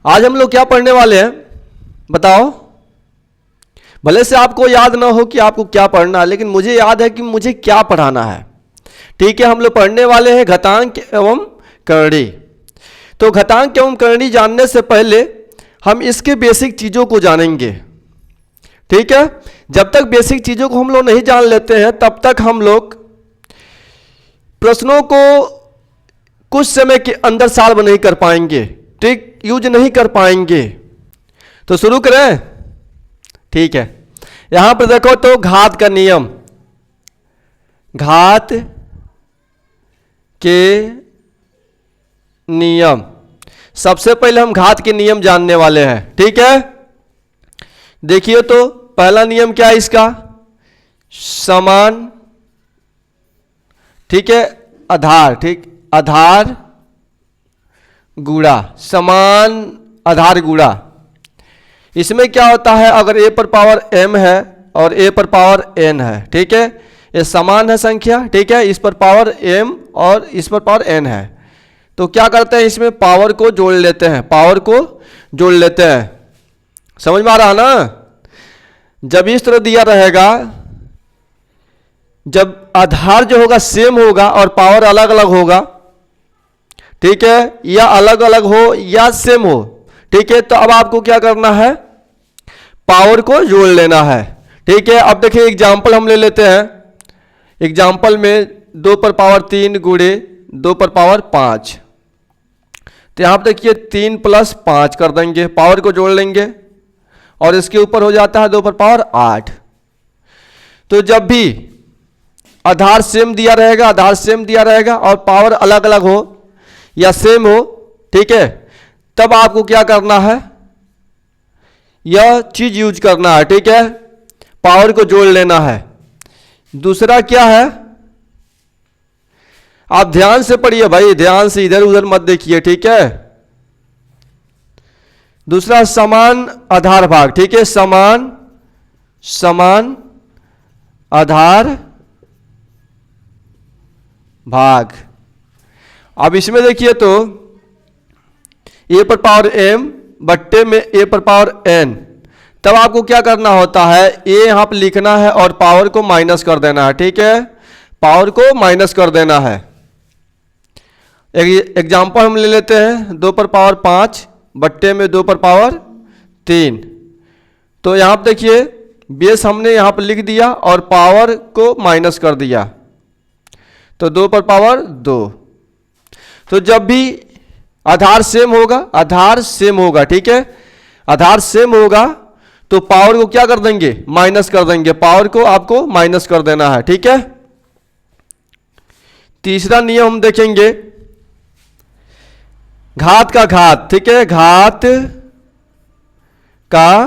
आज हम लोग क्या पढ़ने वाले हैं बताओ। भले से आपको याद ना हो कि आपको क्या पढ़ना है, लेकिन मुझे याद है कि मुझे क्या पढ़ाना है। ठीक है, हम लोग पढ़ने वाले हैं घातांक एवं करणी। तो घातांक एवं करणी जानने से पहले हम इसके बेसिक चीज़ों को जानेंगे। ठीक है, जब तक बेसिक चीज़ों को हम लोग नहीं जान लेते हैं तब तक हम लोग प्रश्नों को कुछ समय के अंदर सॉल्व नहीं कर पाएंगे, ट्रिक यूज नहीं कर पाएंगे। तो शुरू करें। ठीक है, यहां पर देखो तो घात का नियम, घात के नियम, सबसे पहले हम घात के नियम जानने वाले हैं। ठीक है, देखिए तो पहला नियम क्या है इसका, समान, ठीक है, आधार, ठीक, आधार गुणा, समान आधार गुणा। इसमें क्या होता है, अगर a पर पावर m है और a पर पावर n है, ठीक है, ये समान है संख्या, ठीक है, इस पर पावर m और इस पर पावर n है, तो क्या करते हैं इसमें पावर को जोड़ लेते हैं, पावर को जोड़ लेते हैं। समझ में आ रहा ना। जब इस तरह दिया रहेगा, जब आधार जो होगा सेम होगा और पावर अलग अलग होगा, ठीक है, या अलग अलग हो या सेम हो, ठीक है, तो अब आपको क्या करना है, पावर को जोड़ लेना है। ठीक है, अब देखिए एग्जाम्पल हम ले लेते हैं। एग्जाम्पल में 2 पर पावर 3 गुणे 2 पर पावर 5, तो यहां पर देखिए 3 + 5 कर देंगे, पावर को जोड़ लेंगे और इसके ऊपर हो जाता है 2 पर पावर 8। तो जब भी आधार सेम दिया रहेगा, आधार सेम दिया रहेगा और पावर अलग अलग हो या सेम हो, ठीक है, तब आपको क्या करना है, यह चीज यूज करना है। ठीक है, पावर को जोड़ लेना है। दूसरा क्या है, आप ध्यान से पढ़िए भाई, ध्यान से, इधर उधर मत देखिए। ठीक है, दूसरा समान आधार भाग, ठीक है, समान आधार भाग। अब इसमें देखिए तो a पर पावर m बट्टे में a पर पावर n, तब आपको क्या करना होता है, a यहां पर लिखना है और पावर को माइनस कर देना है। ठीक है, पावर को माइनस कर देना है। एग्जाम्पल हम ले लेते हैं, 2 पर पावर 5 बट्टे में 2 पर पावर 3, तो यहां पर देखिए बेस हमने यहां पर लिख दिया और पावर को माइनस कर दिया, तो 2 पर पावर 2। तो जब भी आधार सेम होगा, आधार सेम होगा, ठीक है, आधार सेम होगा तो पावर को क्या कर देंगे, माइनस कर देंगे, पावर को आपको माइनस कर देना है। ठीक है, तीसरा नियम हम देखेंगे, घात का घात, ठीक है, घात का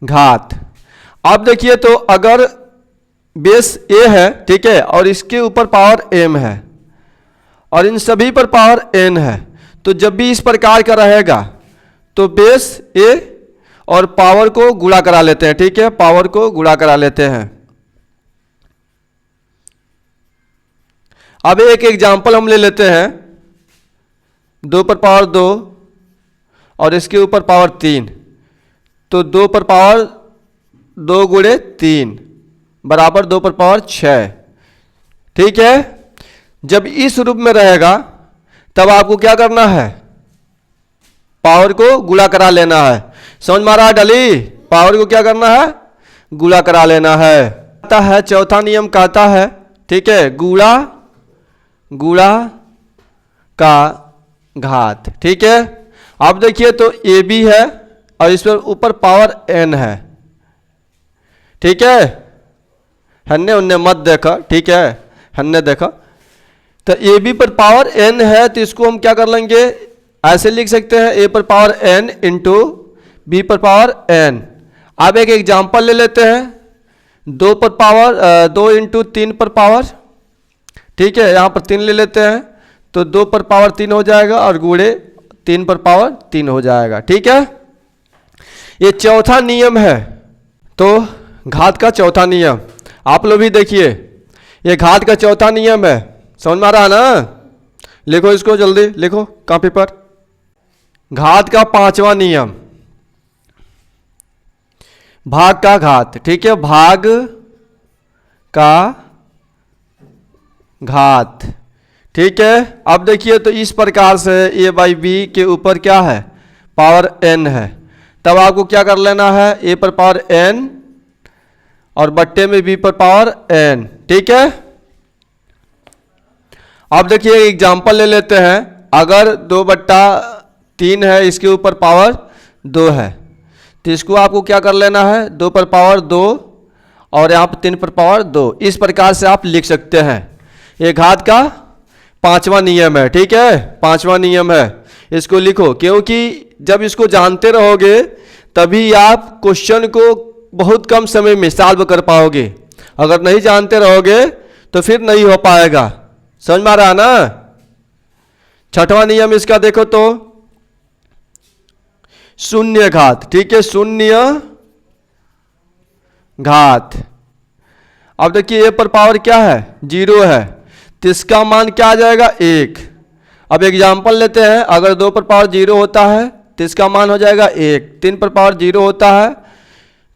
घात। अब देखिए तो अगर बेस a है, ठीक है, और इसके ऊपर पावर m है और इन सभी पर पावर n है, तो जब भी इस प्रकार का रहेगा तो बेस a और पावर को गुणा करा लेते हैं। ठीक है, पावर को गुणा करा लेते हैं। अब एक एग्जाम्पल हम ले लेते हैं, 2 पर पावर 2 और इसके ऊपर पावर 3, तो 2 पर पावर 2 गुणे 3 बराबर 2 पर पावर 6। ठीक है, जब इस रूप में रहेगा तब आपको क्या करना है, पावर को गुणा करा लेना है। समझ में आ रहा है डली, पावर को क्या करना है, गुणा करा लेना है। कहता है चौथा नियम कहता है, ठीक है, गुणा का घात। ठीक है, अब देखिए तो ए बी है और इस पर ऊपर पावर n है। ठीक है, हन्ने उन्ने मत देखा, ठीक है, हन्ने देखा, तो ए बी पर पावर n है, तो इसको हम क्या कर लेंगे, ऐसे लिख सकते हैं, a पर पावर n इंटू बी पर पावर n। अब एक एग्जाम्पल ले लेते हैं, 2 पर पावर 2 इंटू 3 पर पावर, ठीक है, यहाँ पर 3 ले लेते हैं, तो 2 पर पावर 3 हो जाएगा और गुणे 3 पर पावर 3 हो जाएगा। ठीक है, ये चौथा नियम है, तो घात का चौथा नियम आप लोग भी देखिए, ये घात का चौथा नियम है। समझ में आ रहा है ना, लिखो इसको जल्दी, लिखो कॉपी पर। घात का पांचवा नियम, भाग का घात। ठीक है, भाग का घात। ठीक है, अब देखिए तो इस प्रकार से a बाई बी के ऊपर क्या है, पावर n है। तब आपको क्या कर लेना है, a पर पावर n और बट्टे में b पर पावर n। ठीक है, अब देखिए एग्जाम्पल ले लेते हैं। अगर 2/3 है, इसके ऊपर पावर 2 है, तो इसको आपको क्या कर लेना है, 2 पर पावर 2 और यहाँ पर 3 पर पावर 2। इस प्रकार से आप लिख सकते हैं। ये घात का पांचवा नियम है। ठीक है, पांचवा नियम है, इसको लिखो, क्योंकि जब इसको जानते रहोगे तभी आप क्वेश्चन को बहुत कम समय में सॉल्व कर पाओगे। अगर नहीं जानते रहोगे तो फिर नहीं हो पाएगा। समझ में आ रहा है ना। छठवां नियम इसका देखो तो शून्य घात। ठीक है, शून्य घात। अब देखिए a पर पावर क्या है, 0 है, तो इसका मान क्या आ जाएगा, 1। अब एग्जाम्पल लेते हैं। अगर 2 पर पावर 0 होता है तो इसका मान हो जाएगा 1। 3 पर पावर 0 होता है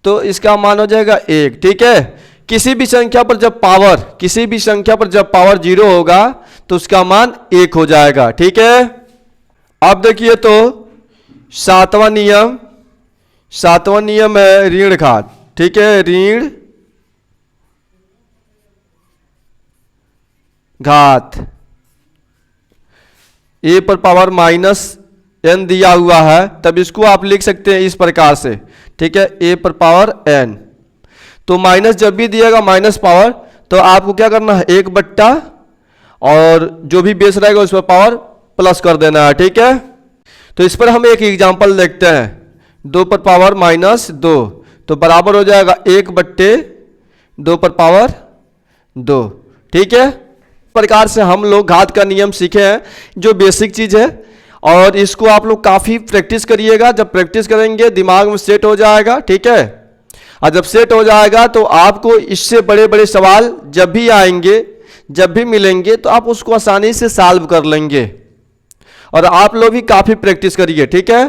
तो इसका मान हो जाएगा 1। ठीक है, किसी भी संख्या पर जब पावर 0 होगा तो उसका मान 1 हो जाएगा। ठीक है, अब देखिए तो सातवां नियम है ऋण घात। ठीक है, ऋण घात। a पर पावर -n दिया हुआ है, तब इसको आप लिख सकते हैं इस प्रकार से। ठीक है, a पर पावर n, तो माइनस जब भी दिएगा माइनस पावर, तो आपको क्या करना है, 1/, और जो भी बेस रहेगा उस पर पावर प्लस कर देना है। ठीक है, तो इस पर हम एक एग्जांपल देखते हैं। 2 पर पावर -2 तो बराबर हो जाएगा 1/2 पर पावर 2। ठीक है, प्रकार से हम लोग घात का नियम सीखे हैं, जो बेसिक चीज है, और इसको आप लोग काफी प्रैक्टिस करिएगा। जब प्रैक्टिस करेंगे दिमाग में सेट हो जाएगा। ठीक है, और जब सेट हो जाएगा तो आपको इससे बड़े बड़े सवाल जब भी आएंगे, जब भी मिलेंगे, तो आप उसको आसानी से सॉल्व कर लेंगे। और आप लोग भी काफी प्रैक्टिस करिए। ठीक है।